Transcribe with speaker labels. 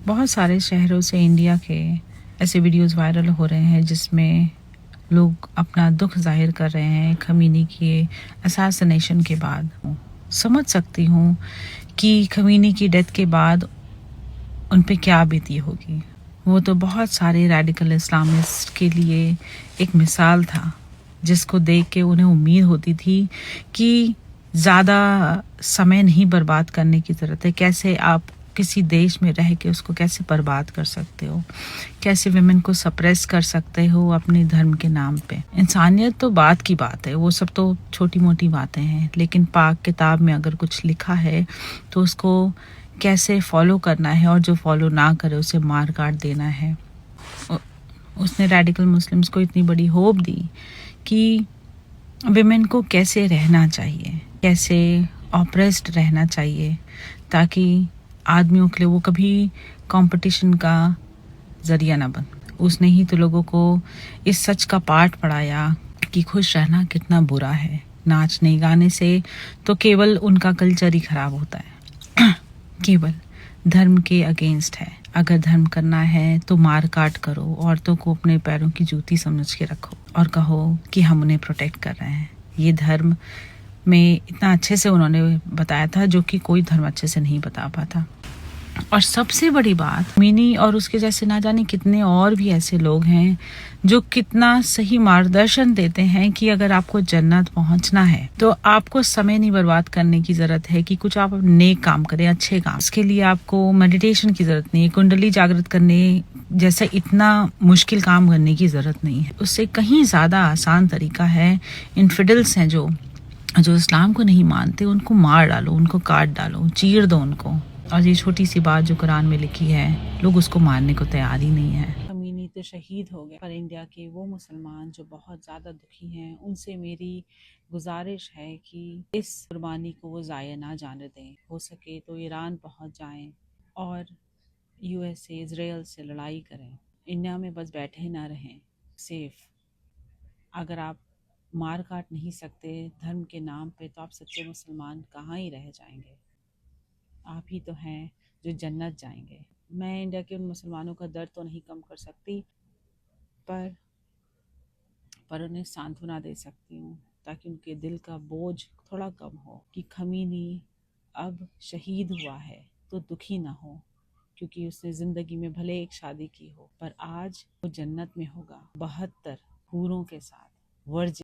Speaker 1: बहुत सारे शहरों से इंडिया के ऐसे वीडियोस वायरल हो रहे हैं जिसमें लोग अपना दुख जाहिर कर रहे हैं खमीनी के असैसिनेशन के बाद। समझ सकती हूँ कि खमीनी की डेथ के बाद उन पे क्या बीती होगी। वो तो बहुत सारे रेडिकल इस्लामिस्ट के लिए एक मिसाल था, जिसको देख के उन्हें उम्मीद होती थी कि ज़्यादा समय नहीं बर्बाद करने की ज़रूरत है। कैसे आप किसी देश में रह के उसको कैसे बर्बाद कर सकते हो, कैसे विमेन को सप्रेस कर सकते हो अपने धर्म के नाम पे। इंसानियत तो बात की बात है, वो सब तो छोटी मोटी बातें हैं, लेकिन पाक किताब में अगर कुछ लिखा है तो उसको कैसे फॉलो करना है, और जो फॉलो ना करे उसे मार काट देना है। उसने रेडिकल मुस्लिम्स को इतनी बड़ी होप दी कि विमेन को कैसे रहना चाहिए, कैसे ऑप्रेस्ड रहना चाहिए, ताकि आदमियों के लिए वो कभी कंपटीशन का ज़रिया ना बन। उसने ही तो लोगों को इस सच का पाठ पढ़ाया कि खुश रहना कितना बुरा है। नाचने गाने से तो केवल उनका कल्चर ही खराब होता है, केवल धर्म के अगेंस्ट है। अगर धर्म करना है तो मार काट करो, औरतों को अपने पैरों की जूती समझ के रखो और कहो कि हम उन्हें प्रोटेक्ट कर रहे हैं। ये धर्म में इतना अच्छे से उन्होंने बताया था जो कि कोई धर्म अच्छे से नहीं बता पाता। और सबसे बड़ी बात, मिनी और उसके जैसे ना जाने कितने और भी ऐसे लोग हैं जो कितना सही मार्गदर्शन देते हैं कि अगर आपको जन्नत पहुंचना है तो आपको समय नहीं बर्बाद करने की ज़रूरत है कि कुछ आप नेक काम करें, अच्छे काम। इसके लिए आपको मेडिटेशन की ज़रूरत नहीं है, कुंडली जागृत करने जैसा इतना मुश्किल काम करने की ज़रूरत नहीं है। उससे कहीं ज़्यादा आसान तरीका है। इनफिडल्स हैं जो इस्लाम को नहीं मानते, उनको मार डालो, उनको काट डालो, चीर दो उनको। और ये छोटी सी बात जो कुरान में लिखी है, लोग उसको मानने को तैयार ही नहीं है। खमीनी तो शहीद हो गए, पर इंडिया के वो मुसलमान जो बहुत ज़्यादा दुखी हैं, उनसे मेरी गुजारिश है कि इस कुर्बानी को वो ज़ाया ना जाने दें। हो सके तो ईरान पहुंच जाएं और यूएसए इजराइल से लड़ाई करें। इंडिया में बस बैठे ना रहें सेफ। अगर आप मार काट नहीं सकते धर्म के नाम पे, तो आप सच्चे मुसलमान कहाँ ही रह जाएंगे। आप ही तो हैं जो जन्नत जाएंगे। मैं इंडिया के उन मुसलमानों का दर्द तो नहीं कम कर सकती, पर उन्हें सांत्वना दे सकती हूँ, ताकि उनके दिल का बोझ थोड़ा कम हो कि खमीनी अब शहीद हुआ है तो दुखी ना हो, क्योंकि उसने ज़िंदगी में भले एक शादी की हो, पर आज वो जन्नत में होगा 72 हूरों के साथ, वर्जिन।